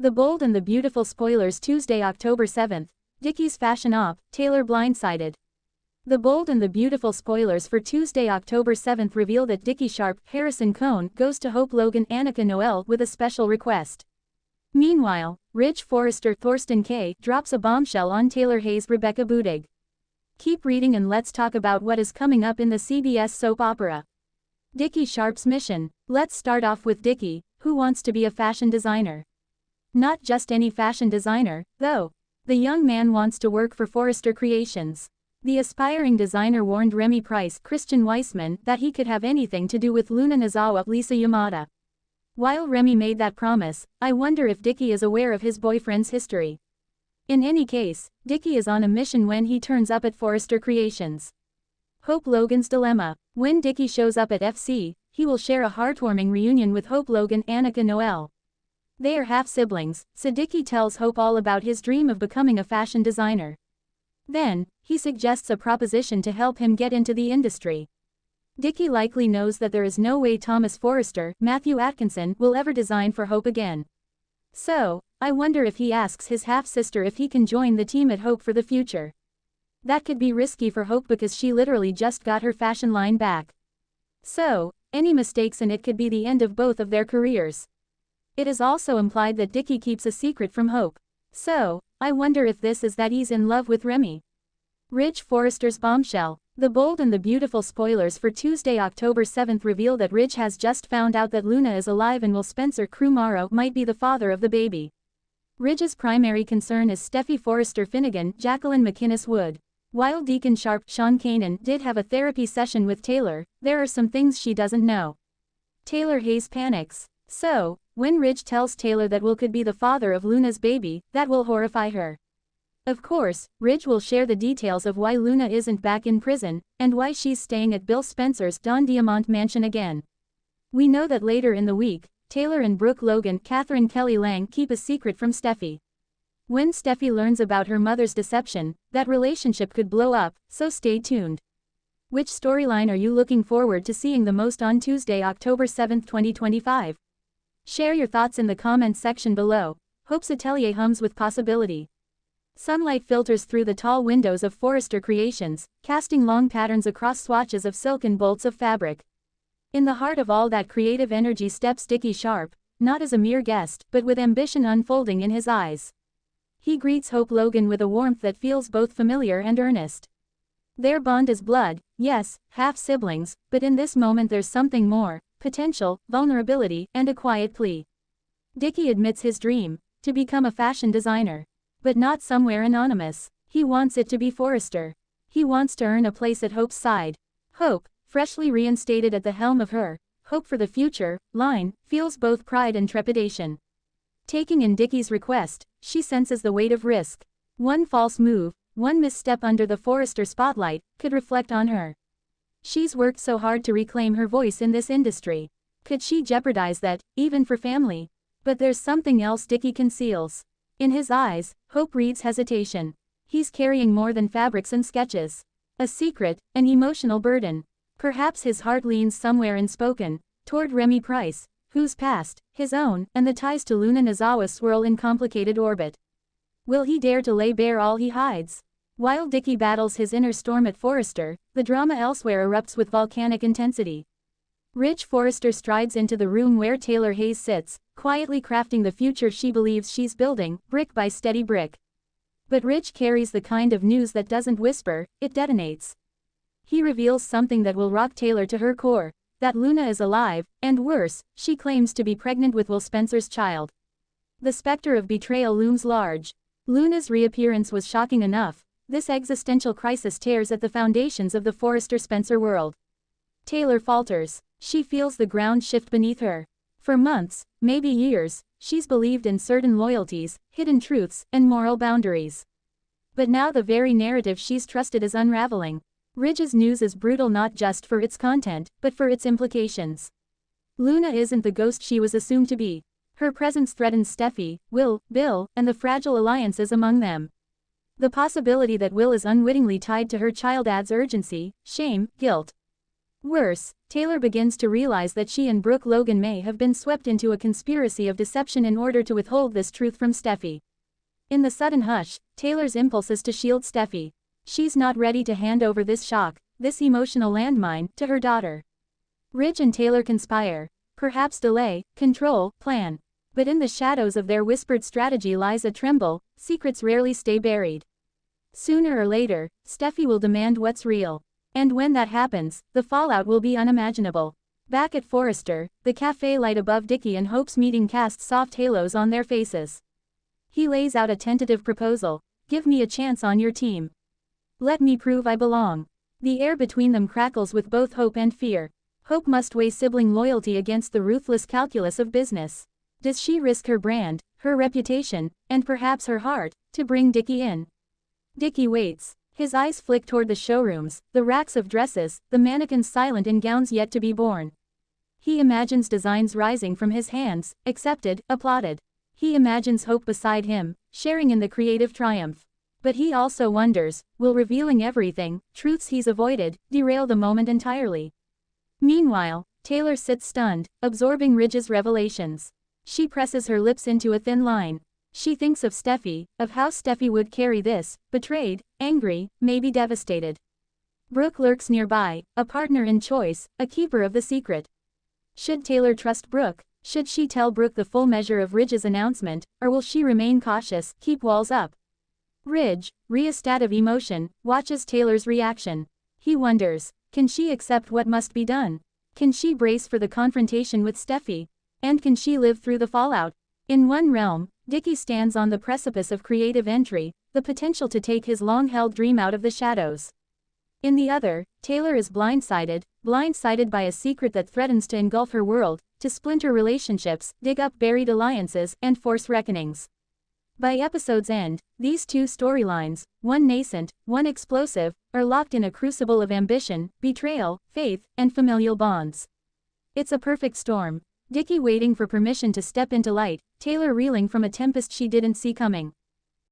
The Bold and the Beautiful spoilers. Tuesday, October 7th, Deke's fashion op, Taylor blindsided. The Bold and the Beautiful spoilers for Tuesday, October 7th reveal that Deke Sharp, Harrison Cohn, goes to Hope Logan Annika Noel with a special request. Meanwhile, Ridge Forrester Thorsten K. drops a bombshell on Taylor Hayes Rebecca Budig. Keep reading and let's talk about what is coming up in the CBS soap opera. Deke Sharp's mission. Let's start off with Deke, who wants to be a fashion designer. Not just any fashion designer, though. The young man wants to work for Forrester Creations. The aspiring designer warned Remy Price, Christian Weissman, that he could have anything to do with Luna Nozawa, Lisa Yamada. While Remy made that promise, I wonder if Deke is aware of his boyfriend's history. In any case, Deke is on a mission when he turns up at Forrester Creations. Hope Logan's dilemma. When Deke shows up at FC, he will share a heartwarming reunion with Hope Logan Annika Noel. They are half-siblings, so Deke tells Hope all about his dream of becoming a fashion designer. Then, he suggests a proposition to help him get into the industry. Deke likely knows that there is no way Thomas Forrester, Matthew Atkinson, will ever design for Hope again. So, I wonder if he asks his half-sister if he can join the team at Hope for the future. That could be risky for Hope because she literally just got her fashion line back. So, any mistakes and it could be the end of both of their careers. It is also implied that Deke keeps a secret from Hope. So, I wonder if this is that he's in love with Remy. Ridge Forrester's bombshell. The Bold and the Beautiful spoilers for Tuesday, October 7th reveal that Ridge has just found out that Luna is alive and Will Spencer Krumaro might be the father of the baby. Ridge's primary concern is Steffi Forrester Finnegan, Jacqueline McInnes Wood. While Deacon Sharp, Sean Kanan, did have a therapy session with Taylor, there are some things she doesn't know. Taylor Hayes panics. So, when Ridge tells Taylor that Will could be the father of Luna's baby, that will horrify her. Of course, Ridge will share the details of why Luna isn't back in prison, and why she's staying at Bill Spencer's Don Diamont mansion again. We know that later in the week, Taylor and Brooke Logan, Catherine Kelly Lang keep a secret from Steffi. When Steffi learns about her mother's deception, that relationship could blow up, so stay tuned. Which storyline are you looking forward to seeing the most on Tuesday, October 7, 2025? Share your thoughts in the comments section below. Hope's atelier hums with possibility. Sunlight filters through the tall windows of Forrester Creations, casting long patterns across swatches of silk and bolts of fabric. In the heart of all that creative energy steps Deke Sharp, not as a mere guest, but with ambition unfolding in his eyes. He greets Hope Logan with a warmth that feels both familiar and earnest. Their bond is blood, yes, half-siblings, but in this moment there's something more, potential, vulnerability, and a quiet plea. Deke admits his dream, to become a fashion designer. But not somewhere anonymous. He wants it to be Forrester. He wants to earn a place at Hope's side. Hope, freshly reinstated at the helm of her Hope for the Future line, feels both pride and trepidation. Taking in Deke's request, she senses the weight of risk. One false move, one misstep under the Forrester spotlight, could reflect on her. She's worked so hard to reclaim her voice in this industry. Could she jeopardize that, even for family? But there's something else Deke conceals. In his eyes, Hope reads hesitation. He's carrying more than fabrics and sketches. A secret, an emotional burden. Perhaps his heart leans somewhere unspoken, toward Remy Price, whose past, his own, and the ties to Luna Nozawa swirl in complicated orbit. Will he dare to lay bare all he hides? While Deke battles his inner storm at Forrester, the drama elsewhere erupts with volcanic intensity. Ridge Forrester strides into the room where Taylor Hayes sits, quietly crafting the future she believes she's building, brick by steady brick. But Ridge carries the kind of news that doesn't whisper, it detonates. He reveals something that will rock Taylor to her core, that Luna is alive, and worse, she claims to be pregnant with Will Spencer's child. The specter of betrayal looms large. Luna's reappearance was shocking enough. This existential crisis tears at the foundations of the Forrester-Spencer world. Taylor falters. She feels the ground shift beneath her. For months, maybe years, she's believed in certain loyalties, hidden truths, and moral boundaries. But now the very narrative she's trusted is unraveling. Ridge's news is brutal not just for its content, but for its implications. Luna isn't the ghost she was assumed to be. Her presence threatens Steffi, Will, Bill, and the fragile alliances among them. The possibility that Will is unwittingly tied to her child adds urgency, shame, guilt. Worse, Taylor begins to realize that she and Brooke Logan may have been swept into a conspiracy of deception in order to withhold this truth from Steffi. In the sudden hush, Taylor's impulse is to shield Steffi. She's not ready to hand over this shock, this emotional landmine, to her daughter. Ridge and Taylor conspire. Perhaps delay, control, plan. But in the shadows of their whispered strategy lies a tremble. Secrets rarely stay buried. Sooner or later, Steffi will demand what's real. And when that happens, the fallout will be unimaginable. Back at Forrester, the cafe light above Deke and Hope's meeting casts soft halos on their faces. He lays out a tentative proposal. Give me a chance on your team. Let me prove I belong. The air between them crackles with both hope and fear. Hope must weigh sibling loyalty against the ruthless calculus of business. Does she risk her brand, her reputation, and perhaps her heart, to bring Deke in? Deke waits. His eyes flick toward the showrooms, the racks of dresses, the mannequins silent in gowns yet to be born. He imagines designs rising from his hands, accepted, applauded. He imagines Hope beside him, sharing in the creative triumph. But he also wonders, will revealing everything, truths he's avoided, derail the moment entirely? Meanwhile, Taylor sits stunned, absorbing Ridge's revelations. She presses her lips into a thin line. She thinks of Steffi, of how Steffi would carry this, betrayed, angry, maybe devastated. Brooke lurks nearby, a partner in choice, a keeper of the secret. Should Taylor trust Brooke? Should she tell Brooke the full measure of Ridge's announcement, or will she remain cautious, keep walls up? Ridge, rheostat of emotion, watches Taylor's reaction. He wonders, can she accept what must be done? Can she brace for the confrontation with Steffi? And can she live through the fallout? In one realm, Deke stands on the precipice of creative entry, the potential to take his long-held dream out of the shadows. In the other, Taylor is blindsided by a secret that threatens to engulf her world, to splinter relationships, dig up buried alliances, and force reckonings. By episode's end, these two storylines, one nascent, one explosive, are locked in a crucible of ambition, betrayal, faith, and familial bonds. It's a perfect storm. Deke waiting for permission to step into light, Taylor reeling from a tempest she didn't see coming.